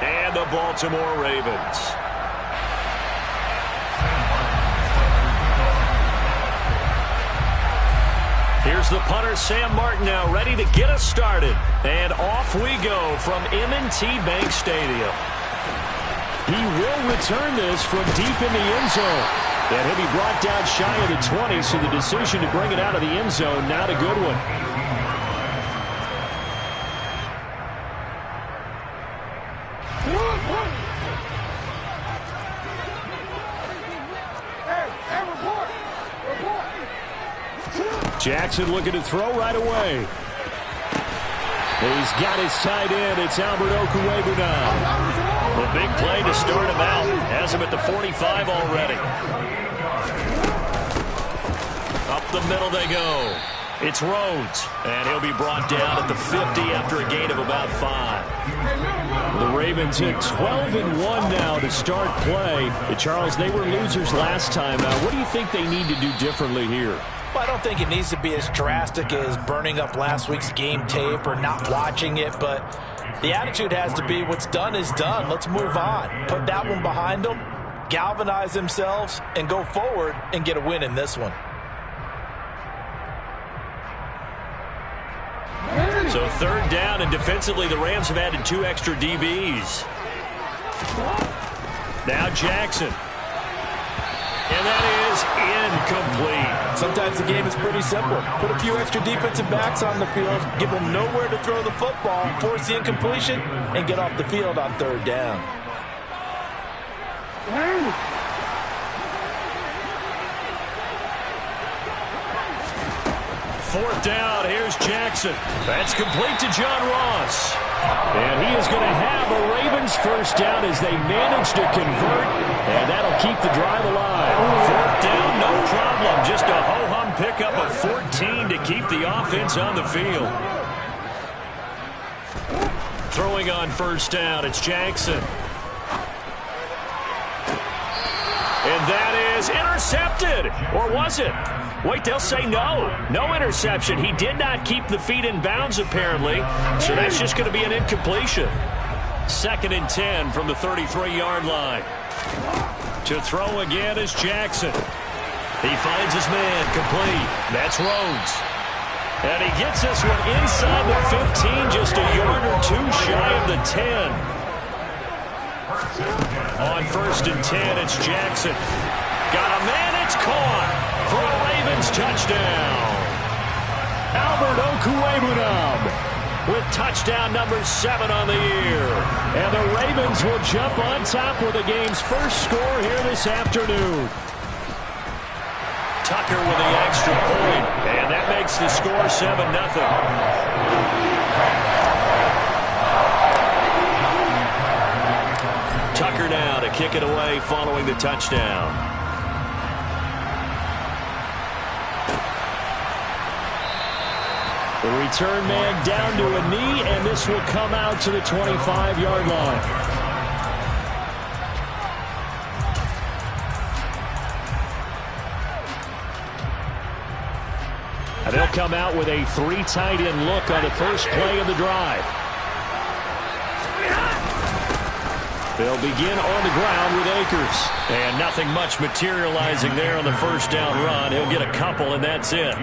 and the Baltimore Ravens. Here's the punter, Sam Martin, now ready to get us started. And off we go from M&T Bank Stadium. He will return this from deep in the end zone. And he'll be brought down shy of the 20, so the decision to bring it out of the end zone, not a good one. Jackson looking to throw right away. He's got his tight end. It's Albert Okwuegbunam now. The big play to start him out. Has him at the 45 already. Up the middle they go. It's Rhodes. And he'll be brought down at the 50 after a gain of about 5. The Ravens hit 12-1 now to start play. Charles, they were losers last time. What do you think they need to do differently here? Well, I don't think it needs to be as drastic as burning up last week's game tape or not watching it, but the attitude has to be what's done is done. Let's move on. Put that one behind them, galvanize themselves, and go forward and get a win in this one. So third down, and defensively the Rams have added 2 extra DBs. Now Jackson. And that is incomplete. Sometimes the game is pretty simple. Put a few extra defensive backs on the field, give them nowhere to throw the football, force the incompletion, and get off the field on third down. Fourth down, here's Jackson. That's complete to John Ross. And he is going to have a Ravens first down as they manage to convert, and that'll keep the drive alive. Fourth down, no problem. Just a ho-hum pickup of 14 to keep the offense on the field. Throwing on first down, it's Jackson. And that is intercepted. Or was it? Wait, they'll say no. No interception. He did not keep the feet in bounds, apparently. So that's just going to be an incompletion. 2nd and 10 from the 33-yard line. To throw again is Jackson. He finds his man complete. That's Rhodes. And he gets this one inside the 15, just a yard or 2 shy of the 10. On 1st and 10, it's Jackson. Got a man, it's caught for a Ravens touchdown. Albert Okwuegbunam with touchdown number 7 on the year. And the Ravens will jump on top with the game's first score here this afternoon. Tucker with the extra point, and that makes the score 7-0. Tucker now to kick it away following the touchdown. The return man down to a knee, and this will come out to the 25-yard line. And they'll come out with a 3 tight end look on the first play of the drive. They'll begin on the ground with Akers. And nothing much materializing there on the first down run. He'll get a couple, and that's it.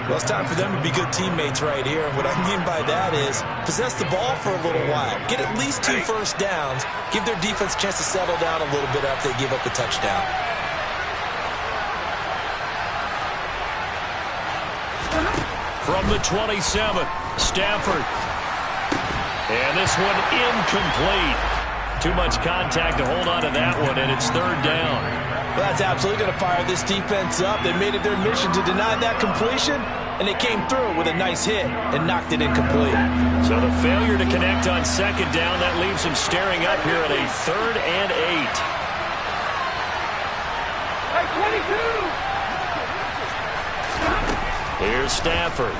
Well, it's time for them to be good teammates right here. And what I mean by that is possess the ball for a little while. Get at least 2 first downs. Give their defense a chance to settle down a little bit after they give up the touchdown. From the 27, Stafford. And this one incomplete. Too much contact to hold on to that one, and it's 3rd down. Well, that's absolutely going to fire this defense up. They made it their mission to deny that completion, and they came through with a nice hit and knocked it incomplete. So the failure to connect on 2nd down, that leaves them staring up here at a 3rd and 8. Hey, 22! Here's Stafford.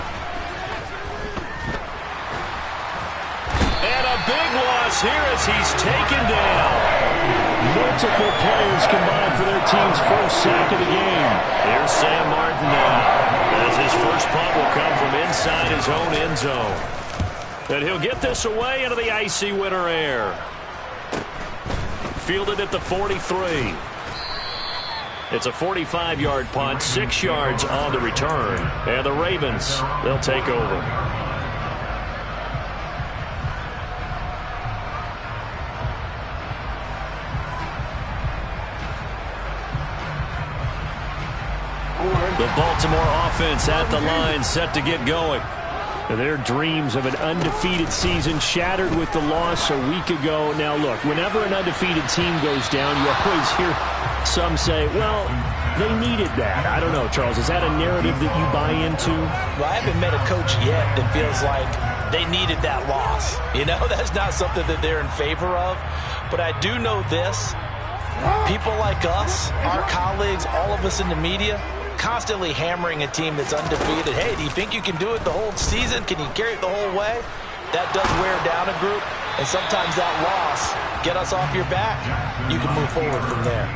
And a big loss here as he's taken down. Multiple players combined for their team's first sack of the game. Here's Sam Martin now, as his first punt will come from inside his own end zone. And he'll get this away into the icy winter air. fielded at the 43. It's a 45-yard punt, 6 yards on the return. And the Ravens, they'll take over. The Baltimore offense at the line, set to get going. Their dreams of an undefeated season shattered with the loss a week ago. Now, look, whenever an undefeated team goes down, you always hear some say, well, they needed that. I don't know, Charles. Is that a narrative that you buy into? Well, I haven't met a coach yet that feels like they needed that loss. You know, that's not something that they're in favor of. But I do know this. People like us, our colleagues, all of us in the media, constantly hammering a team that's undefeated. Hey, do you think you can do it the whole season? Can you carry it the whole way? That does wear down a group, and sometimes that loss get us off your back. You can move forward from there.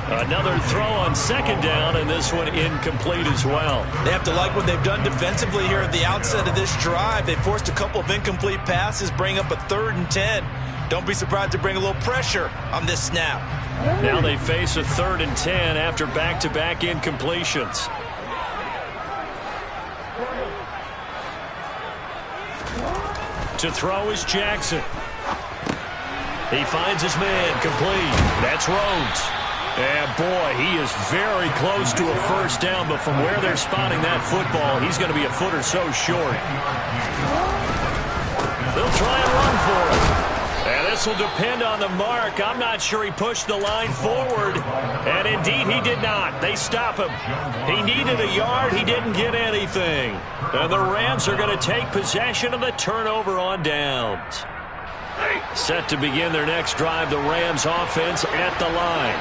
Another throw on second down, and this one incomplete as well. They have to like what they've done defensively here at the outset of this drive. They forced a couple of incomplete passes, bring up a 3rd and 10. Don't be surprised to bring a little pressure on this snap. Now they face a 3rd and 10 after back-to-back incompletions. To throw is Jackson. He finds his man, complete. That's Rhodes. And boy, he is very close to a first down, but from where they're spotting that football, he's going to be a foot or so short. They'll try and run for it. And this will depend on the mark. I'm not sure he pushed the line forward. And indeed, he did not. They stop him. He needed a yard. He didn't get anything. And the Rams are going to take possession of the turnover on downs. Set to begin their next drive, the Rams offense at the line.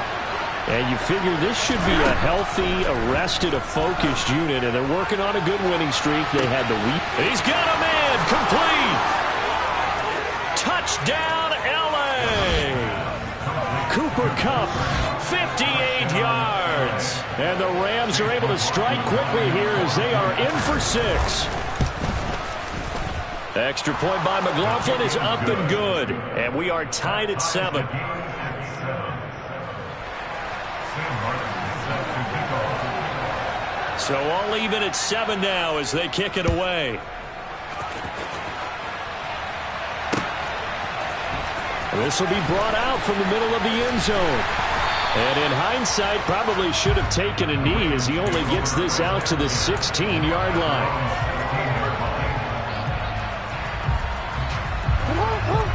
And you figure this should be a healthy, arrested, a focused unit. And they're working on a good winning streak. They had the week. He's got a man, complete. Touchdown, L.A. Cooper Kupp, 58 yards. And the Rams are able to strike quickly here as they are in for 6. Extra point by McLaughlin is up and good. And we are tied at 7. So all even at 7 now as they kick it away. This will be brought out from the middle of the end zone. And in hindsight, probably should have taken a knee as he only gets this out to the 16-yard line.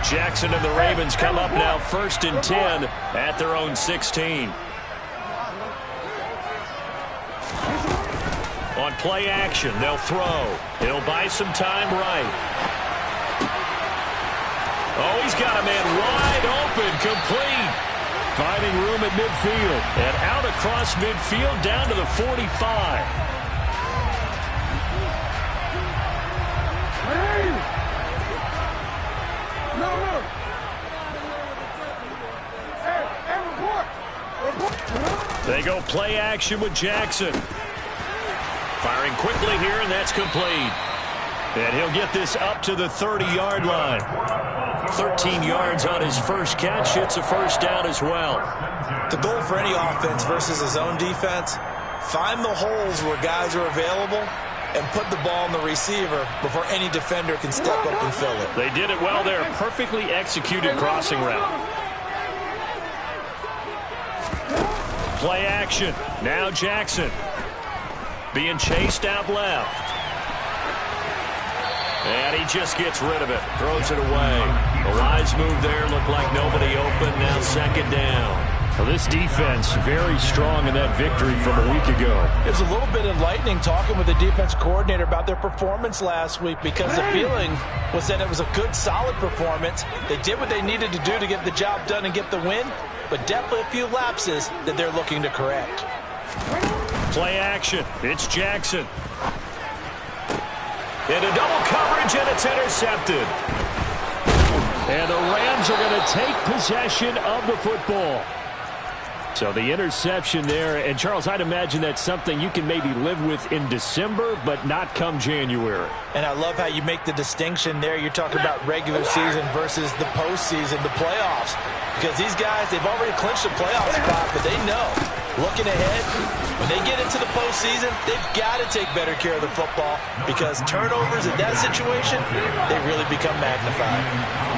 Jackson and the Ravens come up now 1st and 10 at their own 16. On play action, they'll throw. He'll buy some time right. Oh, he's got a man wide open, complete. Finding room at midfield. And out across midfield down to the 45. They go play action with Jackson. Firing quickly here, and that's complete. And he'll get this up to the 30-yard line. 13 yards on his first catch. It's a first down as well. The goal for any offense versus his own defense, find the holes where guys are available and put the ball on the receiver before any defender can step up and fill it. They did it well there. Perfectly executed crossing route. Play action. Now Jackson. Being chased out left. And he just gets rid of it. Throws it away. A wise move there. Looked like nobody open. Now 2nd down. Well, this defense very strong in that victory from a week ago. It was a little bit enlightening talking with the defense coordinator about their performance last week because the feeling was that it was a good, solid performance. They did what they needed to do to get the job done and get the win, but definitely a few lapses that they're looking to correct. Play action. It's Jackson. Into double coverage, and it's intercepted. And the Rams are going to take possession of the football. So the interception there, and Charles, I'd imagine that's something you can maybe live with in December, but not come January. And I love how you make the distinction there. You're talking about regular season versus the postseason, the playoffs. Because these guys, they've already clinched a playoff spot, but they know, looking ahead, when they get into the postseason, they've got to take better care of the football because turnovers in that situation, they really become magnified.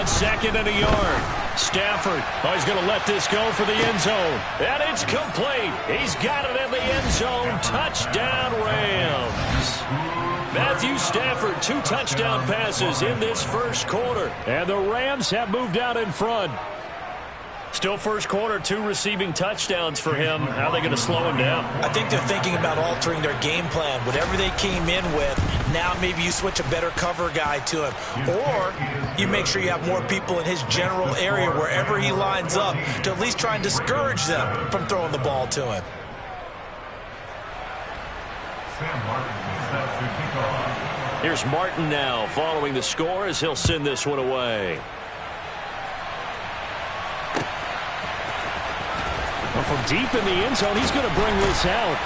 On second and a yard. Stafford, he's going to let this go for the end zone. And it's complete. He's got it in the end zone. Touchdown, Rams. Matthew Stafford, 2 touchdown passes in this first quarter. And the Rams have moved out in front. Still first quarter, 2 receiving touchdowns for him. How are they going to slow him down? I think they're thinking about altering their game plan. Whatever they came in with, now maybe you switch a better cover guy to him. Or you make sure you have more people in his general area wherever he lines up to at least try and discourage them from throwing the ball to him. Here's Martin now following the score as he'll send this one away. Well, from deep in the end zone, he's going to bring this out.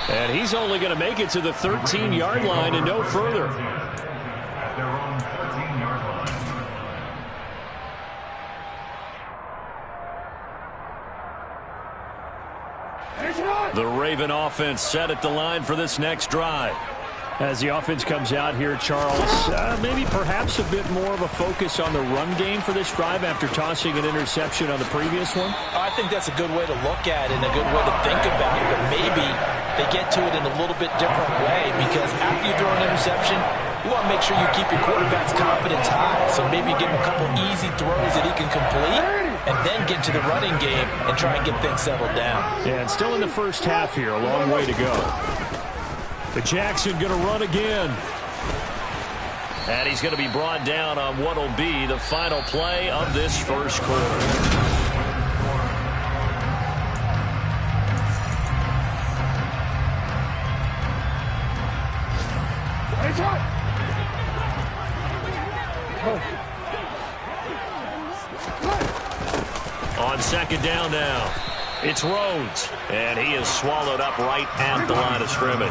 And he's only going to make it to the 13-yard line and no further. The Raven offense set at the line for this next drive. As the offense comes out here, Charles, maybe perhaps a bit more of a focus on the run game for this drive after tossing an interception on the previous one? I think that's a good way to look at it and a good way to think about it, but maybe they get to it in a little bit different way because after you throw an interception, you want to make sure you keep your quarterback's confidence high. So maybe give him a couple easy throws that he can complete and then get to the running game and try and get things settled down. Yeah, and still in the first half here, a long way to go. But Jackson going to run again. And he's going to be brought down on what will be the final play of this first quarter. On second down now, it's Rhodes, and he is swallowed up right at the line of scrimmage.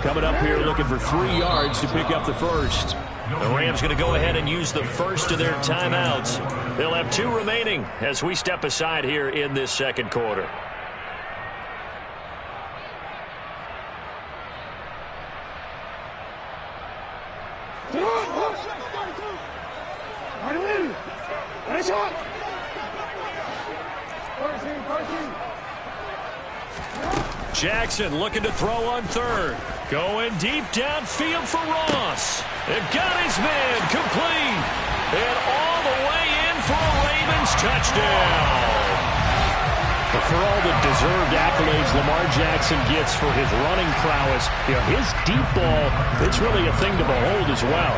Coming up here looking for 3 yards to pick up the first. The Rams going to go ahead and use the first of their timeouts. They'll have 2 remaining as we step aside here in this second quarter. Jackson looking to throw on third. Going deep downfield for Ross. They've got his man complete. And all the way in for a Ravens touchdown. But for all the deserved accolades Lamar Jackson gets for his running prowess, his deep ball, it's really a thing to behold as well.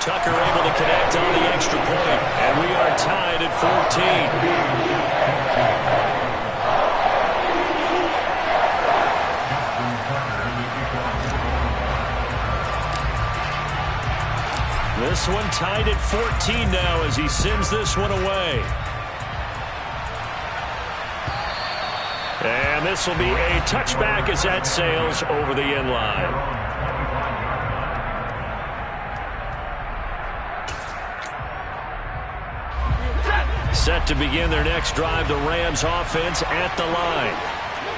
Tucker able to connect on the extra point, and we are tied at 14. This one tied at 14 now as he sends this one away. And this will be a touchback as that sails over the end line. Set to begin their next drive, the Rams offense at the line.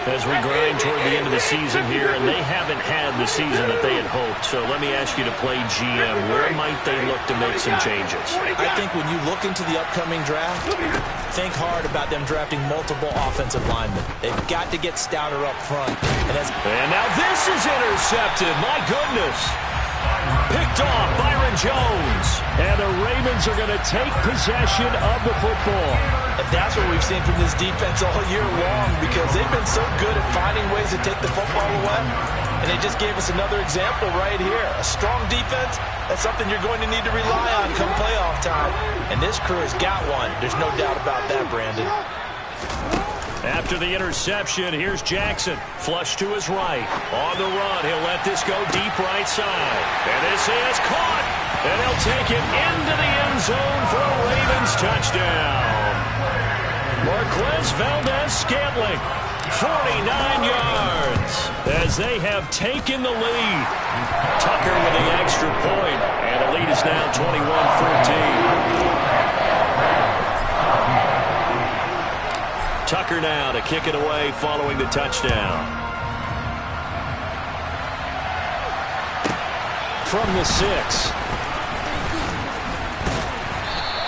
As we grind toward the end of the season here, and they haven't had the season that they had hoped. So let me ask you to play GM. Where might they look to make some changes? I think when you look into the upcoming draft, think hard about them drafting multiple offensive linemen. They've got to get stouter up front. And now this is intercepted. My goodness. Picked off Byron Jones. And the Ravens are going to take possession of the football. And that's what we've seen from this defense all year long because they've been so good at finding ways to take the football away. And they just gave us another example right here. A strong defense, that's something you're going to need to rely on come playoff time. And this crew has got one. There's no doubt about that, Brandon. After the interception, here's Jackson. Flush to his right. On the run, he'll let this go deep right side. And this is caught. And he'll take it into the end zone for a Ravens touchdown. Marquez Valdez-Scantling, 49 yards, as they have taken the lead. Tucker with the extra point, and the lead is now 21-14. Tucker now to kick it away following the touchdown. From the 6.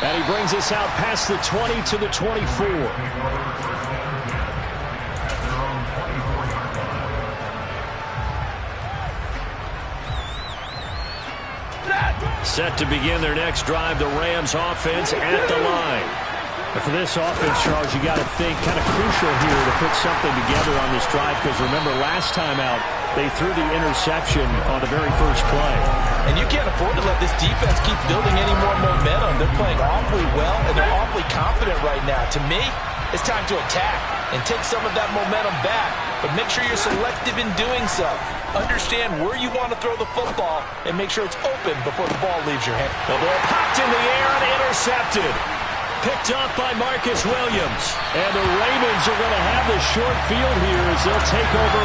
And he brings us out past the 20 to the 24. Set to begin their next drive, the Rams offense at the line. And for this offense, Charles, you got to think kind of crucial here to put something together on this drive, because remember last time out they threw the interception on the very first play. And you can't afford to let this defense keep building any more momentum. They're playing awfully well, and they're awfully confident right now. To me, it's time to attack and take some of that momentum back, but make sure you're selective in doing so. Understand where you want to throw the football and make sure it's open before the ball leaves your hand. The ball popped in the air and intercepted. Picked up by Marcus Williams. And the Ravens are going to have the short field here as they'll take over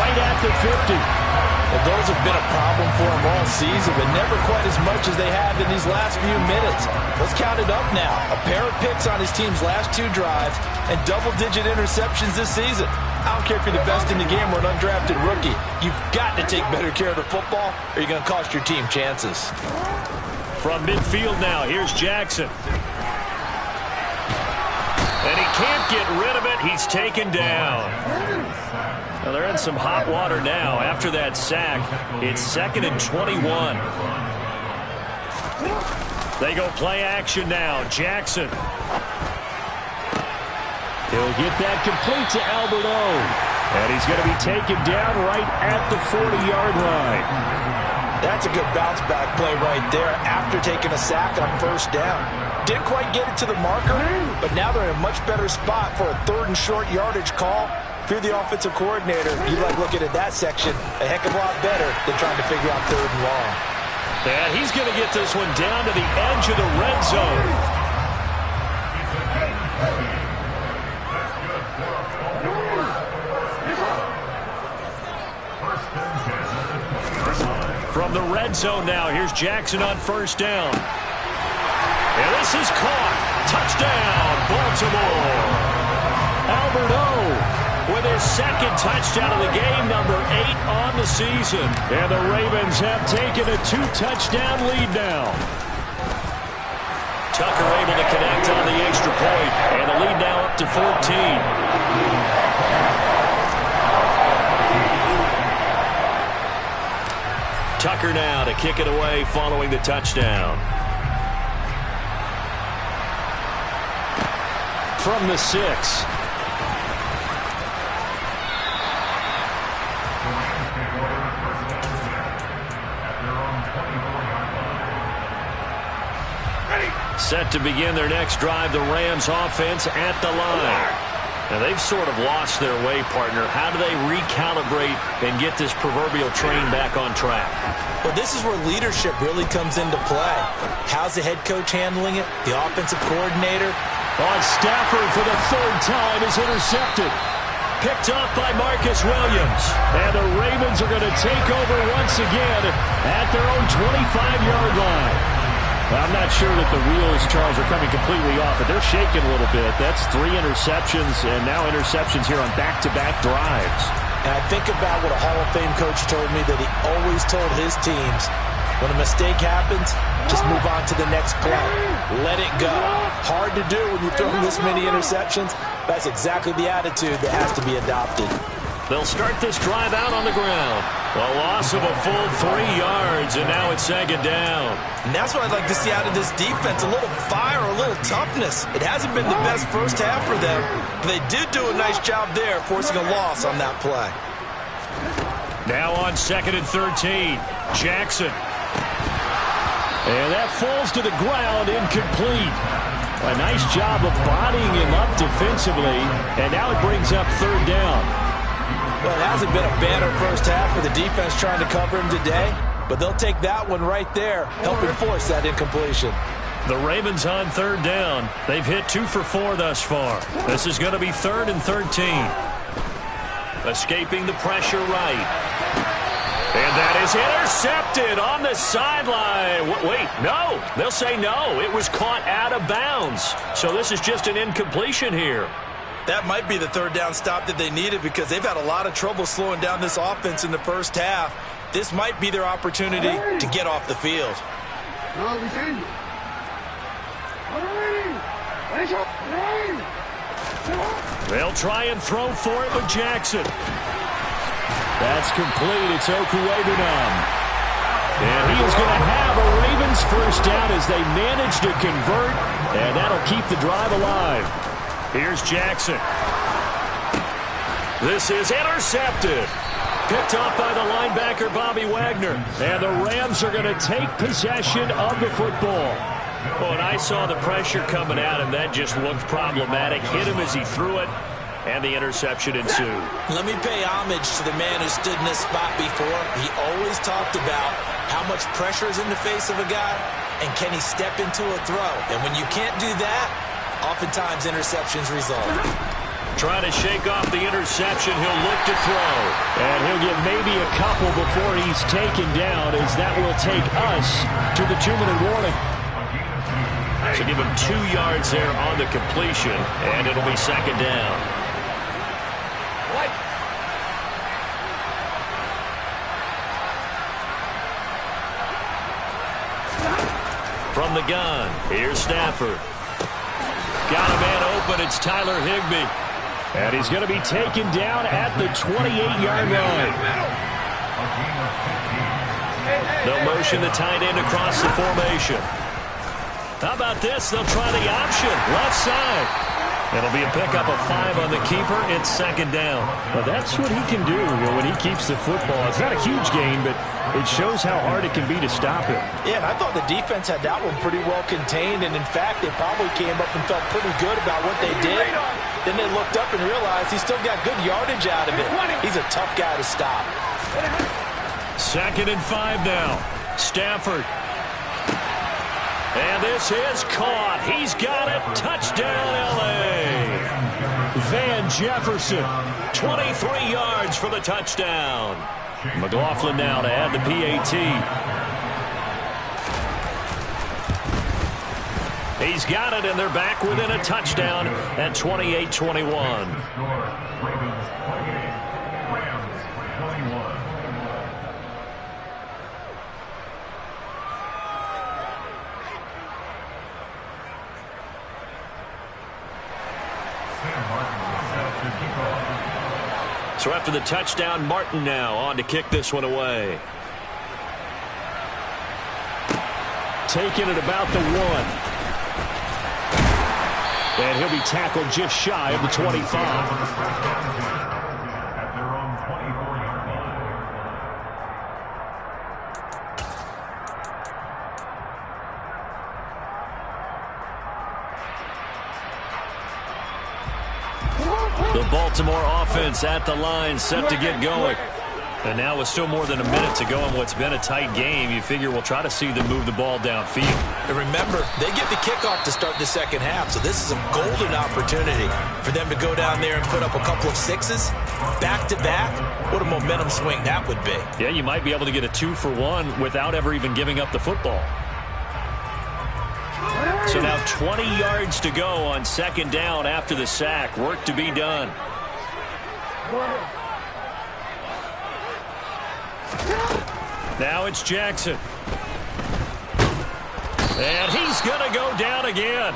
right at the 50. Well, those have been a problem for them all season, but never quite as much as they have in these last few minutes. Let's count it up now. A pair of picks on his team's last 2 drives and double-digit interceptions this season. I don't care if you're the best in the game or an undrafted rookie. You've got to take better care of the football or you're going to cost your team chances. From midfield now, here's Jackson. And he can't get rid of it. He's taken down. Well, they're in some hot water now. After that sack, it's 2nd and 21. They go play action now. Jackson. He'll get that complete to Albert O. And he's going to be taken down right at the 40-yard line. That's a good bounce-back play right there after taking a sack on first down. Didn't quite get it to the marker, but now they're in a much better spot for a 3rd and short yardage call. If you're the offensive coordinator, you like looking at that section a heck of a lot better than trying to figure out 3rd and long. And he's going to get this one down to the edge of the red zone. From the red zone now, here's Jackson on first down. And this is caught. Touchdown, Baltimore. Albert O with his 2nd touchdown of the game, number 8 on the season. And the Ravens have taken a 2-touchdown lead now. Tucker able to connect on the extra point, and the lead now up to 14. Tucker now to kick it away following the touchdown. From the 6. Set to begin their next drive, the Rams offense at the line. Now, they've sort of lost their way, partner. How do they recalibrate and get this proverbial train back on track? Well, this is where leadership really comes into play. How's the head coach handling it? The offensive coordinator? On Stafford for the 3rd time is intercepted. Picked up by Marcus Williams. And the Ravens are going to take over once again at their own 25-yard line. I'm not sure that the wheels, Charles, are coming completely off, but they're shaking a little bit. That's 3 interceptions, and now interceptions here on back-to-back drives. And I think about what a Hall of Fame coach told me, that he always told his teams, when a mistake happens, just move on to the next play. Let it go. Hard to do when you throw this many interceptions. That's exactly the attitude that has to be adopted. They'll start this drive out on the ground. A loss of a full 3 yards, and now it's 2nd down. And that's what I'd like to see out of this defense, a little fire, a little toughness. It hasn't been the best first half for them, but they did do a nice job there, forcing a loss on that play. Now on 2nd and 13, Jackson. And that falls to the ground, incomplete. A nice job of bodying him up defensively, and now it brings up third down. Well, it hasn't been a banner first half for the defense trying to cover him today, but they'll take that one right there, helping force that incompletion. The Ravens on third down. They've hit 2 for 4 thus far. This is going to be 3rd and 13. Escaping the pressure right. And that is intercepted on the sideline. Wait, no. They'll say no. It was caught out of bounds. So this is just an incompletion here. That might be the third down stop that they needed because they've had a lot of trouble slowing down this offense in the first half. This might be their opportunity to get off the field. They'll try and throw for it with Jackson. That's complete. It's Okuegbunam. And he is going to have a Ravens first down as they manage to convert, and that'll keep the drive alive. Here's Jackson. This is intercepted. Picked off by the linebacker, Bobby Wagner. And the Rams are going to take possession of the football. Well, and I saw the pressure coming at him. That just looked problematic. Hit him as he threw it, and the interception ensued. Let me pay homage to the man who stood in this spot before. He always talked about how much pressure is in the face of a guy, and can he step into a throw. And when you can't do that, oftentimes interceptions result. Trying to shake off the interception. He'll look to throw. And he'll get maybe a couple before he's taken down, as that will take us to the 2-minute warning. So give him 2 yards there on the completion, and it'll be second down. From the gun, here's Stafford. Got a man open. It's Tyler Higbee. And he's going to be taken down at the 28-yard line. They'll motion the tight end across the formation. How about this? They'll try the option. Left side. It'll be a pickup of 5 on the keeper. It's second down. Well, that's what he can do when he keeps the football. It's not a huge gain, but it shows how hard it can be to stop him. Yeah, and I thought the defense had that one pretty well contained, and in fact, they probably came up and felt pretty good about what they did. Then they looked up and realized he still got good yardage out of it. He's a tough guy to stop. Second and 5 now. Stafford. And this is caught. He's got it. Touchdown, L.A. Van Jefferson. 23 yards for the touchdown. McLaughlin now to add the PAT. He's got it, and they're back within a touchdown at 28-21. So after the touchdown, Martin now on to kick this one away. Taking it about the 1. And he'll be tackled just shy of the 25. The Baltimore offense at the line, set to get going. And now with still more than a minute to go in what's been a tight game, you figure we'll try to see them move the ball downfield. And remember, they get the kickoff to start the second half, so this is a golden opportunity for them to go down there and put up a couple of 6s back-to-back. What a momentum swing that would be. Yeah, you might be able to get a 2-for-1 without ever even giving up the football. So now 20 yards to go on second down after the sack. Work to be done. Now it's Jackson. And he's going to go down again.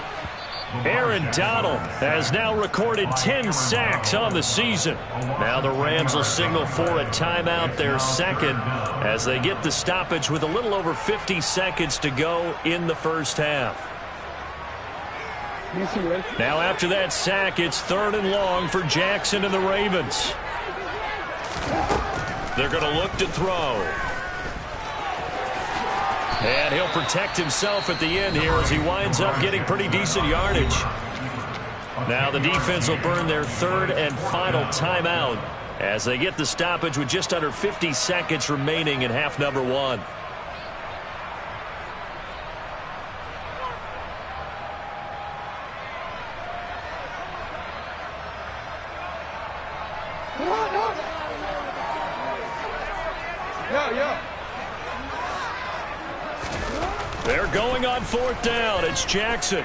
Aaron Donald has now recorded 10 sacks on the season. Now the Rams will signal for a timeout, their second, as they get the stoppage with a little over 50 seconds to go in the first half. Now after that sack, it's 3rd and long for Jackson and the Ravens. They're going to look to throw. And he'll protect himself at the end here as he winds up getting pretty decent yardage. Now the defense will burn their third and final timeout as they get the stoppage with just under 50 seconds remaining in half number one. They're going on fourth down. It's Jackson.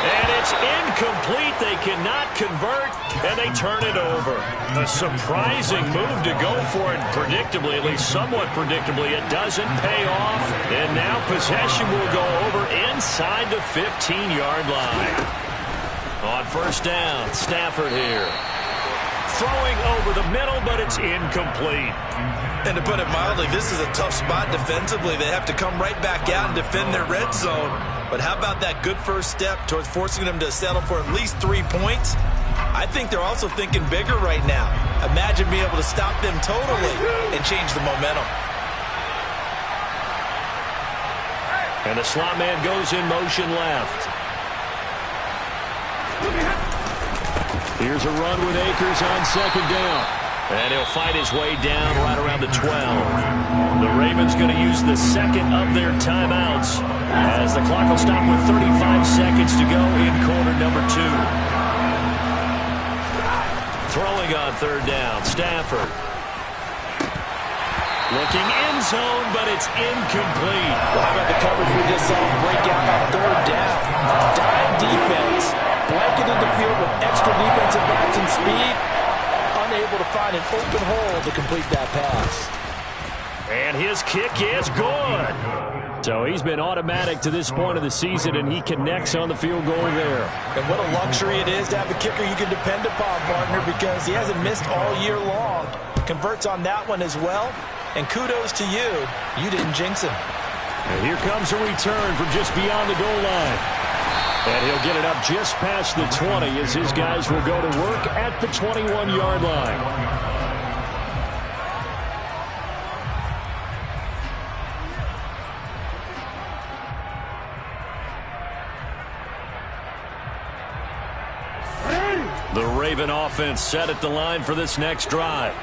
And it's incomplete. They cannot convert, and they turn it over. A surprising move to go for it. Predictably, at least somewhat predictably, it doesn't pay off. And now possession will go over inside the 15-yard line. On first down, Stafford here. Throwing over the middle, but it's incomplete. And to put it mildly, this is a tough spot defensively. They have to come right back out and defend their red zone. But how about that good first step towards forcing them to settle for at least 3 points? I think they're also thinking bigger right now. Imagine being able to stop them totally and change the momentum. And the slot man goes in motion left. Here's a run with Akers on second down. And he'll fight his way down right around the 12. The Ravens going to use the second of their timeouts as the clock will stop with 35 seconds to go in quarter number 2. Throwing on third down, Stafford. Looking end zone, but it's incomplete. Well, how about the coverage we just saw break out on third down? Dime defense. Blanketed the field with extra defensive backs and speed. Unable to find an open hole to complete that pass. And his kick is good. So he's been automatic to this point of the season, and he connects on the field goal there. And what a luxury it is to have a kicker you can depend upon, partner, because he hasn't missed all year long. Converts on that one as well. And kudos to you. You didn't jinx him. And here comes a return from just beyond the goal line. And he'll get it up just past the 20 as his guys will go to work at the 21-yard line. The Raven offense set at the line for this next drive.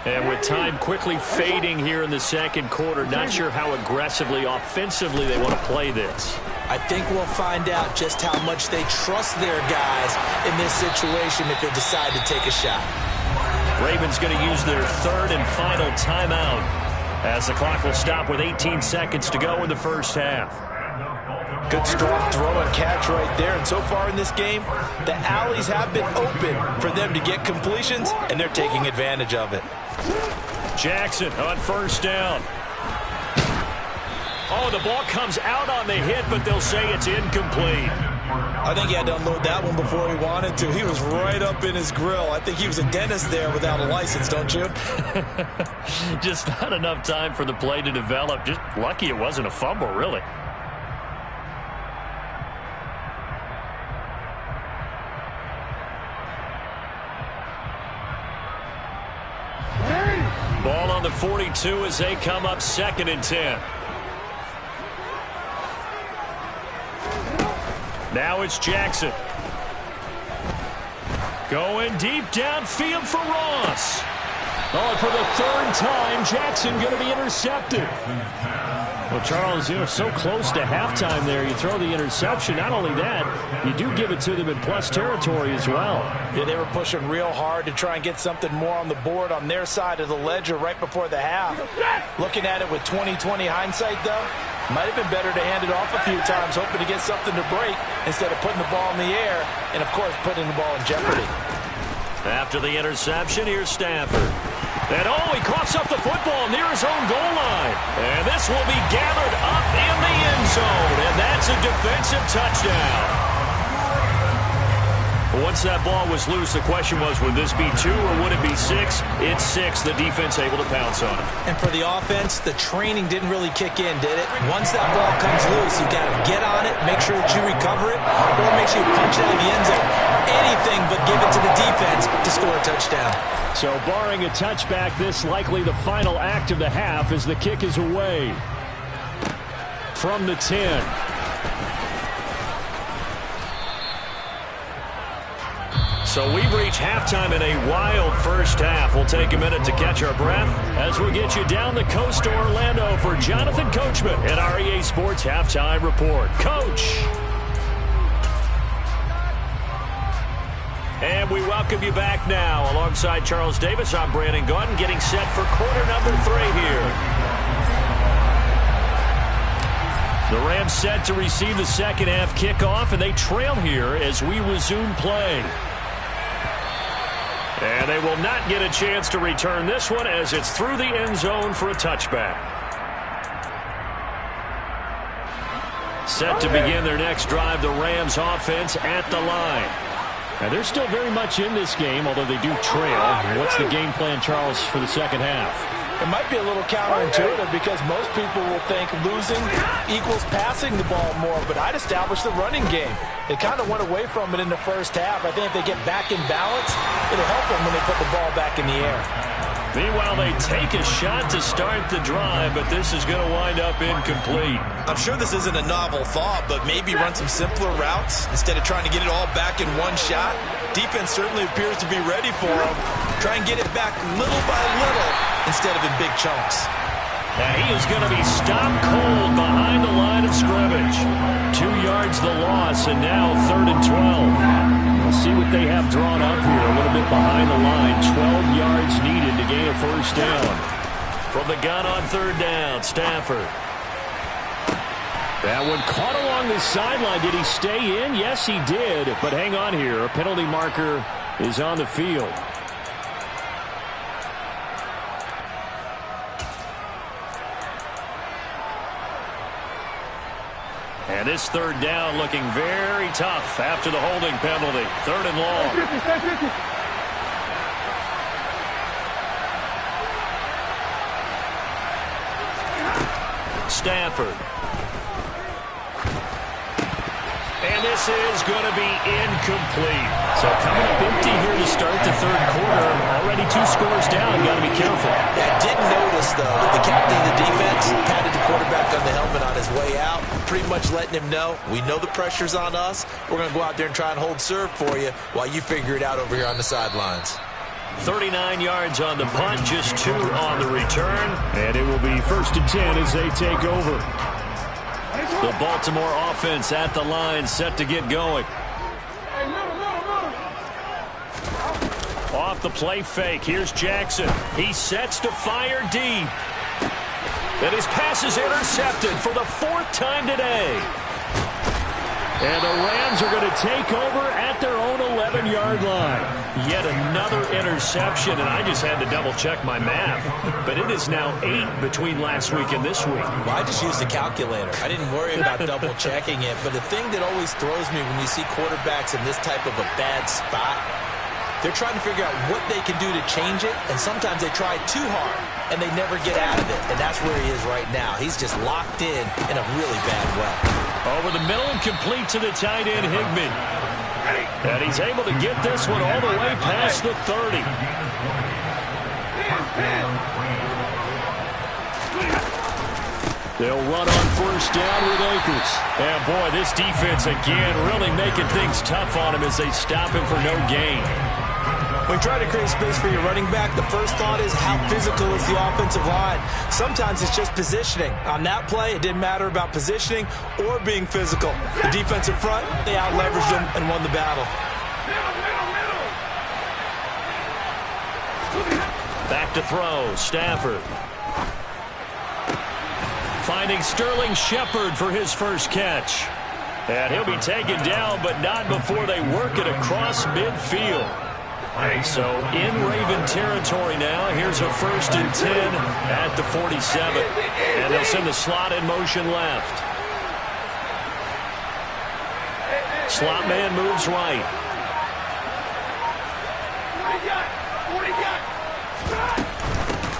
And with time quickly fading here in the second quarter, not sure how aggressively, offensively they want to play this. I think we'll find out just how much they trust their guys in this situation if they decide to take a shot. Ravens going to use their third and final timeout as the clock will stop with 18 seconds to go in the first half. Good strong throw and catch right there. And so far in this game, the alleys have been open for them to get completions, and they're taking advantage of it. Jackson on first down. Oh, the ball comes out on the hit, but they'll say it's incomplete. I think he had to unload that one before he wanted to. He was right up in his grill. I think he was a dentist there without a license, don't you? Just not enough time for the play to develop. Just lucky it wasn't a fumble, really. Ball on the 42 as they come up 2nd and 10. Now it's Jackson. Going deep downfield for Ross. Oh, and for the third time, Jackson going to be intercepted. Well, Charles, so close to halftime there. You throw the interception. Not only that, you do give it to them in plus territory as well. Yeah, they were pushing real hard to try and get something more on the board on their side of the ledger right before the half. Looking at it with 20/20 hindsight, though, might have been better to hand it off a few times, hoping to get something to break instead of putting the ball in the air and, of course, putting the ball in jeopardy. After the interception, here's Stafford. And he coughs up the football near his own goal line. And this will be gathered up in the end zone. And that's a defensive touchdown. Once that ball was loose, the question was, would this be 2 or would it be 6? It's 6. The defense able to pounce on it. And for the offense, the training didn't really kick in, did it? Once that ball comes loose, you got to get on it, make sure that you recover it, or make sure you punch it out of the end zone. Anything but give it to the defense to score a touchdown. So barring a touchback, this likely the final act of the half as the kick is away. From the 10. So we've reached halftime in a wild first half. We'll take a minute to catch our breath as we get you down the coast to Orlando for Jonathan Coachman at our EA Sports Halftime Report. Coach! And we welcome you back now. Alongside Charles Davis, I'm Brandon Gaudin, getting set for quarter number 3 here. The Rams set to receive the second half kickoff, and they trail here as we resume play. And they will not get a chance to return this one as it's through the end zone for a touchback. Set to begin their next drive, the Rams offense at the line. And they're still very much in this game, although they do trail. What's the game plan, Charles, for the second half? It might be a little counterintuitive because most people will think losing equals passing the ball more, but I'd establish the running game. They kind of went away from it in the first half. I think if they get back in balance, it'll help them when they put the ball back in the air. Meanwhile, they take a shot to start the drive, but this is going to wind up incomplete. I'm sure this isn't a novel thought, but maybe run some simpler routes instead of trying to get it all back in one shot. Defense certainly appears to be ready for them. Try and get it back little by little instead of in big chunks. Now he is going to be stopped cold behind the line of scrimmage. 2 yards the loss, and now 3rd and 12. We'll see what they have drawn up here. A little bit behind the line. 12 yards needed to gain a first down. From the gun on 3rd down, Stafford. That one caught along the sideline. Did he stay in? Yes, he did. But hang on here. A penalty marker is on the field. And this 3rd down looking very tough after the holding penalty. 3rd and long. Stafford. And this is going to be incomplete. So coming up empty here to start the 3rd quarter. Already 2 scores down. Got to be careful. Yeah, I did notice, though, that the captain of the defense patted the quarterback on the helmet on his way out, pretty much letting him know, we know the pressure's on us. We're going to go out there and try and hold serve for you while you figure it out over here on the sidelines. 39 yards on the punt, just 2 on the return. And it will be 1st and 10 as they take over. The Baltimore offense at the line, set to get going. Off the play fake, here's Jackson. He sets to fire deep. And his pass is intercepted for the 4th time today. And the Rams are going to take over at their own 11-yard line. Yet another interception, and I just had to double-check my math. But it is now 8 between last week and this week. Well, I just used a calculator. I didn't worry about double-checking it. But the thing that always throws me when you see quarterbacks in this type of a bad spot, they're trying to figure out what they can do to change it, and sometimes they try too hard, and they never get out of it. And that's where he is right now. He's just locked in a really bad way. Over the middle and complete to the tight end, Higbee. And he's able to get this one all the way past the 30. They'll run on 1st down with Akers. And boy, this defense again really making things tough on him as they stop him for no gain. When you try to create space for your running back, the first thought is how physical is the offensive line. Sometimes it's just positioning. On that play, it didn't matter about positioning or being physical. The defensive front, they out-leveraged them and won the battle. Back to throw, Stafford. Finding Sterling Shepard for his first catch. And he'll be taken down, but not before they work it across midfield. So in Raven territory now. Here's a 1st and 10 at the 47. And they'll send the slot in motion left. Slot man moves right.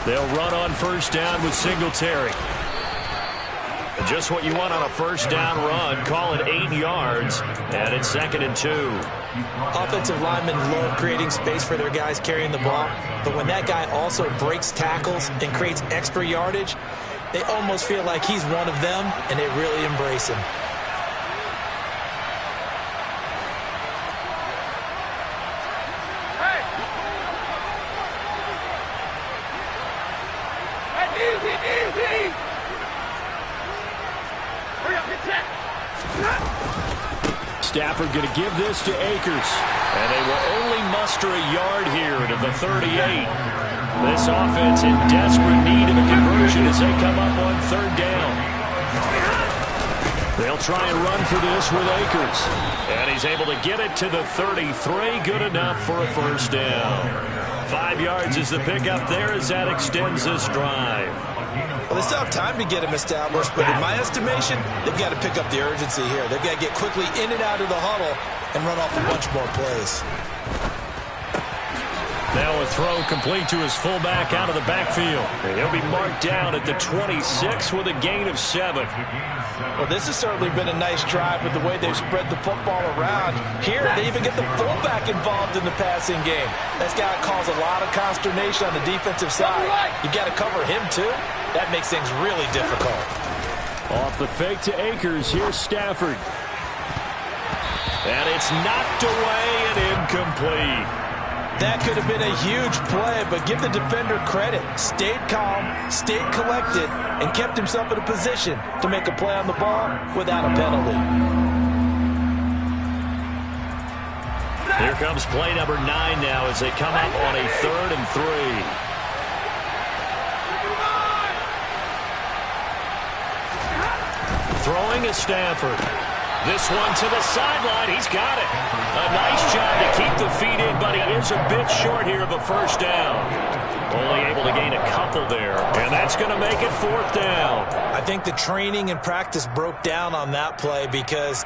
They'll run on first down with Singletary. Just what you want on a first down run. Call it 8 yards, and it's 2nd and 2. Offensive linemen love creating space for their guys carrying the ball, but when that guy also breaks tackles and creates extra yardage, they almost feel like he's one of them, and they really embrace him. Stafford going to give this to Akers. And they will only muster a yard here to the 38. This offense in desperate need of a conversion as they come up on 3rd down. They'll try and run for this with Akers. And he's able to get it to the 33. Good enough for a first down. 5 yards is the pickup there as that extends this drive. Well, they still have time to get him established, but in my estimation, they've got to pick up the urgency here. They've got to get quickly in and out of the huddle and run off a bunch more plays. Now a throw complete to his fullback out of the backfield. And he'll be marked down at the 26 with a gain of 7. Well, this has certainly been a nice drive with the way they've spread the football around. Here, they even get the fullback involved in the passing game. That's got to cause a lot of consternation on the defensive side. You've got to cover him, too. That makes things really difficult. Off the fake to Akers. Here's Stafford. And it's knocked away and incomplete. That could have been a huge play, but give the defender credit. Stayed calm, stayed collected, and kept himself in a position to make a play on the ball without a penalty. Here comes play number 9 now as they come up on a 3rd and 3. Throwing is Stafford. This one to the sideline. He's got it. A nice job to keep the feet in, but he is a bit short here of a first down. Only able to gain a couple there, and that's going to make it 4th down. I think the training and practice broke down on that play because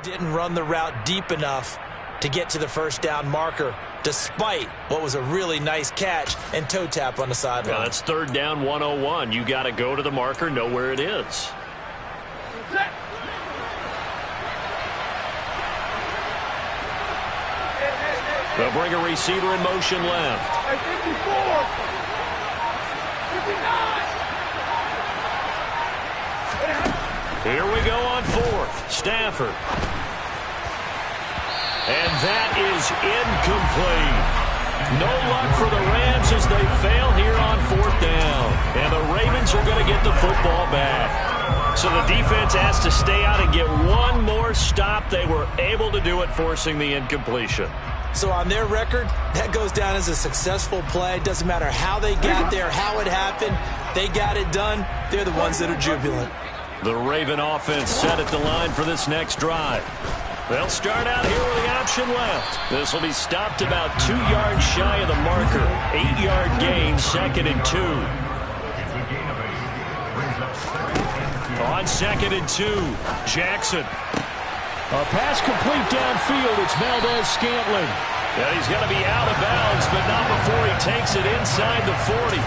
didn't run the route deep enough to get to the first down marker, despite what was a really nice catch and toe tap on the sideline. Yeah, that's 3rd down 101. You got to go to the marker, know where it is. They'll bring a receiver in motion left. 59. Here we go on 4th. Stafford. And that is incomplete. No luck for the Rams as they fail here on 4th down. And the Ravens are going to get the football back. So the defense has to stay out and get one more stop. They were able to do it, forcing the incompletion. So on their record, that goes down as a successful play. Doesn't matter how they got there, how it happened. They got it done. They're the ones that are jubilant. The Raven offense set at the line for this next drive. They'll start out here with the option left. This will be stopped about 2 yards shy of the marker. 8-yard gain, 2nd and 2. On 2nd and 2, Jackson. A pass complete downfield. It's Valdez-Scantling. Yeah, he's going to be out of bounds, but not before he takes it inside the 40.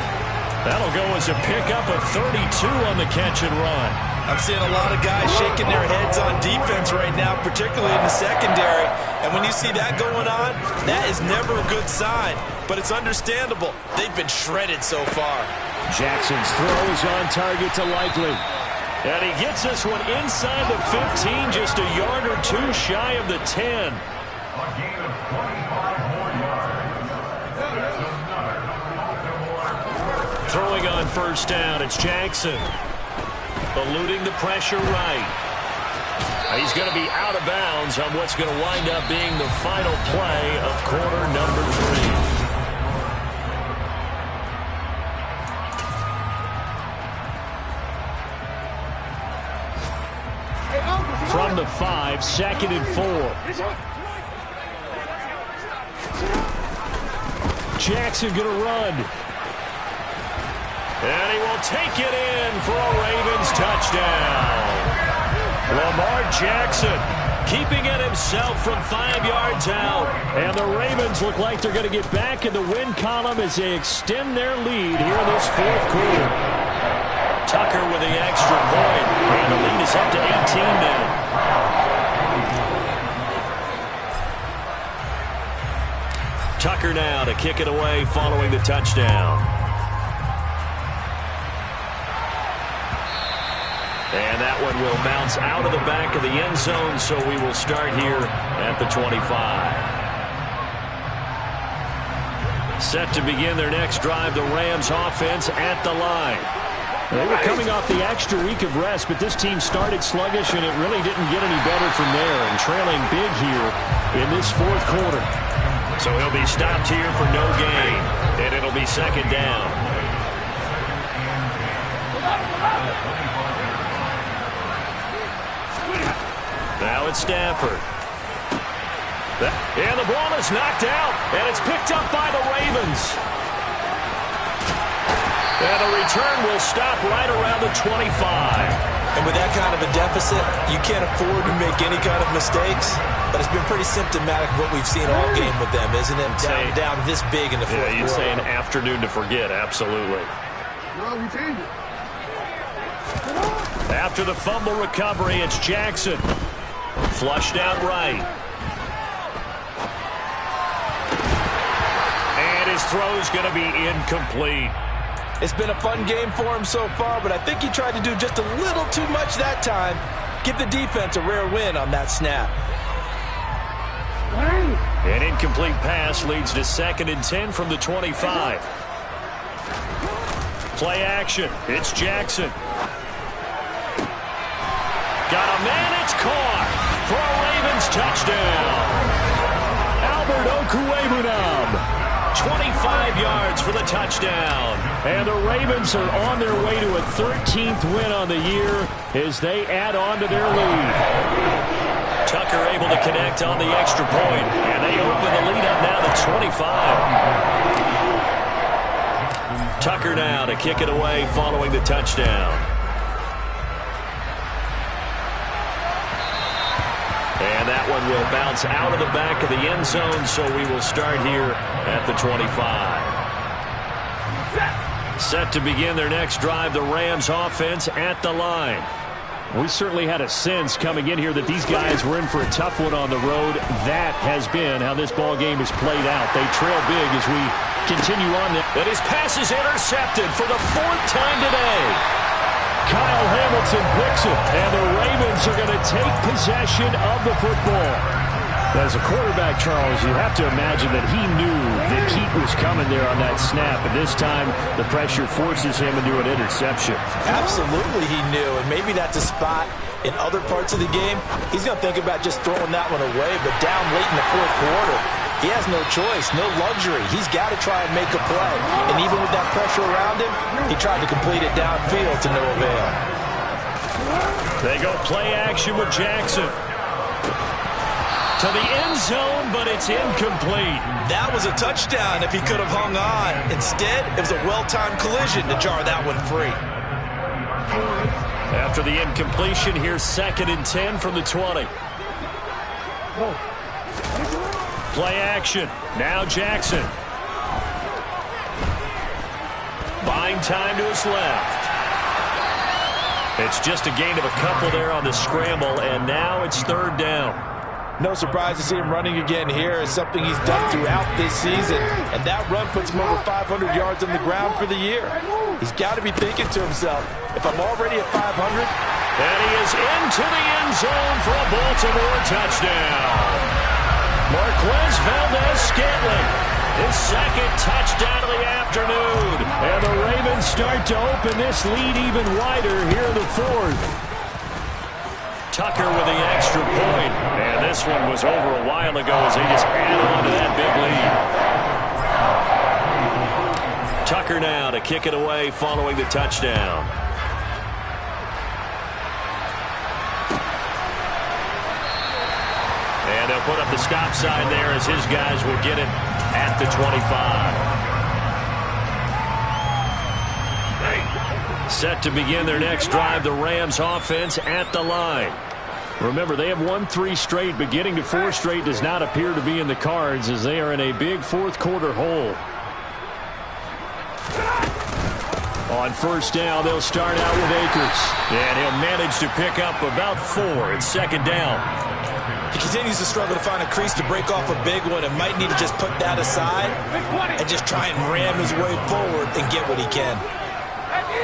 That'll go as a pickup of 32 on the catch and run. I'm seeing a lot of guys shaking their heads on defense right now, particularly in the secondary. And when you see that going on, that is never a good sign. But it's understandable. They've been shredded so far. Jackson's throw is on target to Likely. And he gets this one inside the 15, just a yard or two shy of the 10. Throwing on first down, it's Jackson. Eluding the pressure right. He's going to be out of bounds on what's going to wind up being the final play of quarter number 3. From the 5, 2nd and 4. Jackson going to run. And he will take it in for a Ravens touchdown. Lamar Jackson keeping it himself from 5 yards out. And the Ravens look like they're going to get back in the win column as they extend their lead here in this 4th quarter. Tucker with the extra point, and the lead is up to 18 now. Tucker now to kick it away following the touchdown. And that one will bounce out of the back of the end zone, so we will start here at the 25. Set to begin their next drive, the Rams offense at the line. They were coming off the extra week of rest, but this team started sluggish, and it really didn't get any better from there, and trailing big here in this 4th quarter. So he'll be stopped here for no gain, and it'll be 2nd down. Now it's Stafford. And the ball is knocked out, and it's picked up by the Ravens. And the return will stop right around the 25. And with that kind of a deficit, you can't afford to make any kind of mistakes. But it's been pretty symptomatic of what we've seen all game with them, isn't it? Down this big in the 4th quarter. You'd say an afternoon to forget, absolutely. After the fumble recovery, it's Jackson. Flushed out right. And his throw's going to be incomplete. It's been a fun game for him so far, but I think he tried to do just a little too much that time. Give the defense a rare win on that snap. An incomplete pass leads to 2nd and 10 from the 25. Play action. It's Jackson. Got a man. It's caught for a Ravens touchdown. Albert Okwuegbunam. 25 yards for the touchdown. And the Ravens are on their way to a 13th win on the year as they add on to their lead. Tucker able to connect on the extra point, and they open the lead up now to 25. Tucker now to kick it away following the touchdown. And that one will bounce out of the back of the end zone, so we will start here at the 25. Set to begin their next drive, the Rams offense at the line. We certainly had a sense coming in here that these guys were in for a tough one on the road. That has been how this ball game has played out. They trail big as we continue on. And his pass is intercepted for the 4th time today. Kyle Hamilton picks it, and the Ravens are going to take possession of the football. As a quarterback, Charles, you have to imagine that he knew that heat was coming there on that snap, and this time the pressure forces him into an interception. Absolutely he knew, and maybe that's a spot in other parts of the game. He's going to think about just throwing that one away, but down late in the 4th quarter, he has no choice, no luxury. He's got to try and make a play, and even with that pressure around him, he tried to complete it downfield to no avail. They go play action with Jackson. To the end zone, but it's incomplete. That was a touchdown if he could have hung on. Instead, it was a well-timed collision to jar that one free. After the incompletion, here's 2nd and 10 from the 20. Play action. Now Jackson. Buying time to his left. It's just a gain of a couple there on the scramble, and now it's 3rd down. No surprise to see him running again here. It's something he's done throughout this season. And that run puts him over 500 yards on the ground for the year. He's got to be thinking to himself, if I'm already at 500. And he is into the end zone for a Baltimore touchdown. Marquez Valdes-Scantling, his second touchdown of the afternoon. And the Ravens start to open this lead even wider here in the fourth. Tucker with the extra point. And this one was over a while ago as they just added on to that big lead. Tucker now to kick it away following the touchdown. And they'll put up the stop sign there as his guys will get it at the 25. Set to begin their next drive, the Rams offense at the line. Remember, they have won 3 straight, but getting to 4 straight does not appear to be in the cards as they are in a big fourth-quarter hole. On first down, they'll start out with Akers. And he'll manage to pick up about 4. It's second down. He continues to struggle to find a crease to break off a big one and might need to just put that aside and just try and ram his way forward and get what he can.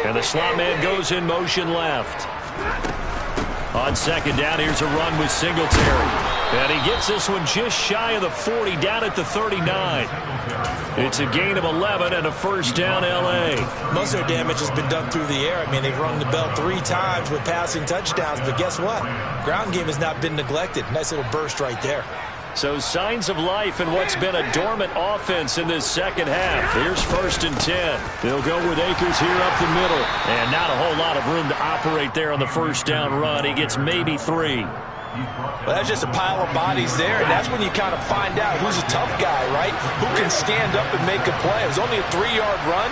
And the slot man goes in motion left. On second down, here's a run with Singletary. And he gets this one just shy of the 40, down at the 39. It's a gain of 11 and a first down, L.A. Most of their damage has been done through the air. I mean, they've rung the bell 3 times with passing touchdowns, but guess what? Ground game has not been neglected. Nice little burst right there. So signs of life in what's been a dormant offense in this second half. Here's first and 10. They'll go with Akers here up the middle. And not a whole lot of room to operate there on the first down run. He gets maybe 3. Well, that's just a pile of bodies there, and that's when you kind of find out who's a tough guy, right? Who can stand up and make a play. It was only a 3-yard run,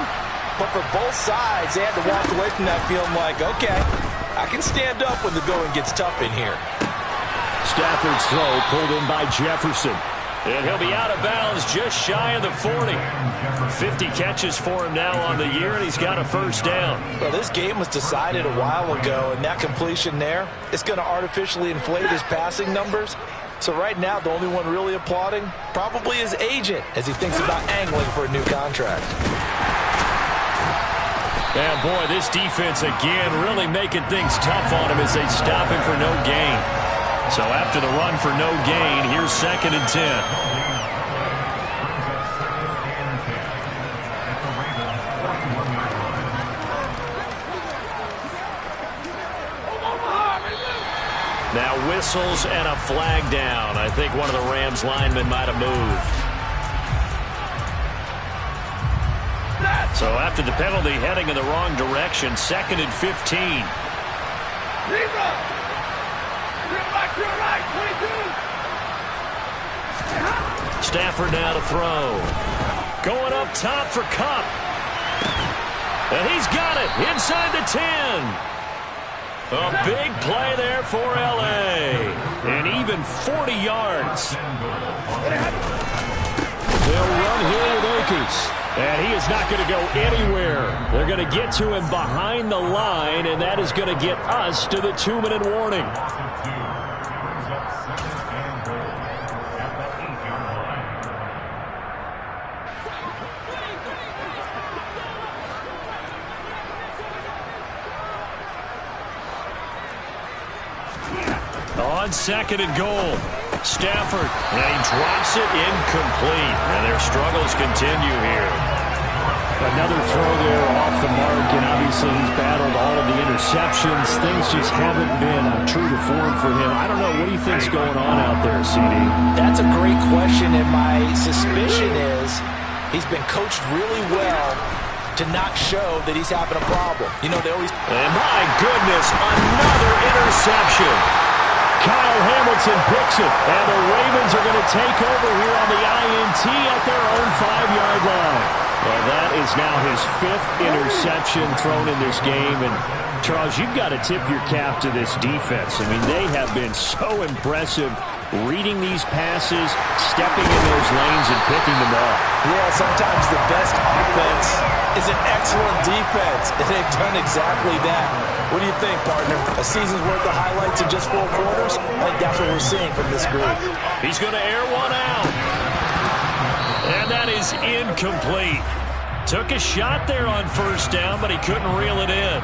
but for both sides, they had to walk away from that feeling like, okay, I can stand up when the going gets tough in here. Stafford's throw pulled in by Jefferson. And he'll be out of bounds just shy of the 40. 50 catches for him now on the year, and he's got a first down. Well, this game was decided a while ago, and that completion there, it's going to artificially inflate his passing numbers. So right now, the only one really applauding probably his agent as he thinks about angling for a new contract. And boy, this defense again really making things tough on him as they stop him for no gain. So after the run for no gain, here's second and 10. Now whistles and a flag down. I think one of the Rams linemen might have moved. So after the penalty, heading in the wrong direction, second and 15. Stafford now to throw. Going up top for Kupp. And he's got it inside the 10. A big play there for L.A. And even 40 yards. They'll run here with Akers. And he is not going to go anywhere. They're going to get to him behind the line, and that is going to get us to the 2-minute warning. On second and goal, Stafford, and he drops it incomplete. And their struggles continue here. Another throw there off the mark, and obviously he's battled all of the interceptions. Things just haven't been true to form for him. I don't know, what do you think's going on out there, CD? That's a great question, and my suspicion is he's been coached really well to not show that he's having a problem. You know, they always... And my goodness, another interception. Kyle Hamilton picks it, and the Ravens are going to take over here on the INT at their own 5-yard line. Well, that is now his 5th interception thrown in this game. And, Charles, you've got to tip your cap to this defense. I mean, they have been so impressive reading these passes, stepping in those lanes, and picking them off. Yeah, sometimes the best offense is an excellent defense, and they've done exactly that. What do you think, partner? A season's worth of highlights in just 4 quarters? I think that's what we're seeing from this group. He's going to air one out. And that is incomplete. Took a shot there on first down, but he couldn't reel it in.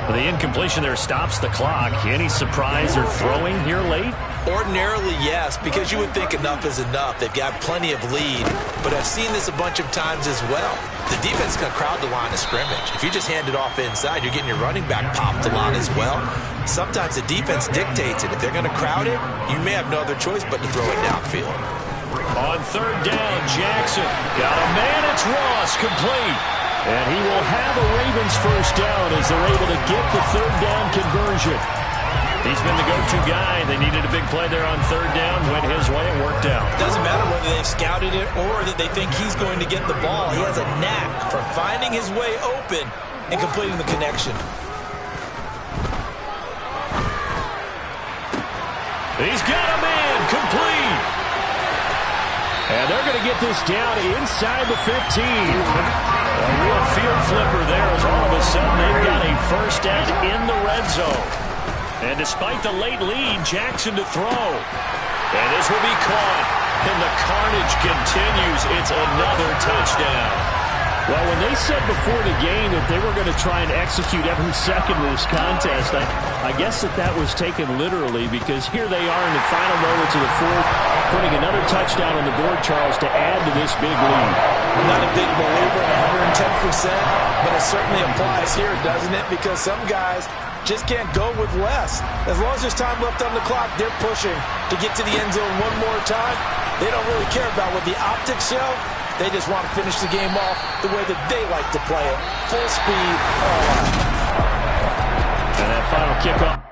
The incompletion there stops the clock. Any surprise or throwing here late? Ordinarily, yes, because you would think enough is enough. They've got plenty of lead, but I've seen this a bunch of times as well. The defense is going to crowd the line of scrimmage. If you just hand it off inside, you're getting your running back popped a lot as well. Sometimes the defense dictates it. If they're going to crowd it, you may have no other choice but to throw it downfield. On third down, Jackson got a man. It's Ross, complete. And he will have a Ravens first down as they're able to get the third down conversion. He's been the go-to guy. They needed a big play there on third down. Went his way and worked out. Doesn't matter whether they've scouted it or that they think he's going to get the ball. He has a knack for finding his way open and completing the connection. He's got a man, complete. And they're going to get this down inside the 15. A real field flipper there as all of a sudden they've got a first down in the red zone. And despite the late lead, Jackson to throw. And this will be caught. And the carnage continues. It's another touchdown. Well, when they said before the game that they were going to try and execute every second of this contest, I guess that was taken literally, because here they are in the final moments of the fourth, putting another touchdown on the board, Charles, to add to this big lead. I'm not a big believer in 110%, but it certainly applies here, doesn't it? Because some guys just can't go with less. As long as there's time left on the clock, they're pushing to get to the end zone one more time. They don't really care about what the optics show. They just want to finish the game off the way that they like to play it. Full speed, all out. And that final kickoff.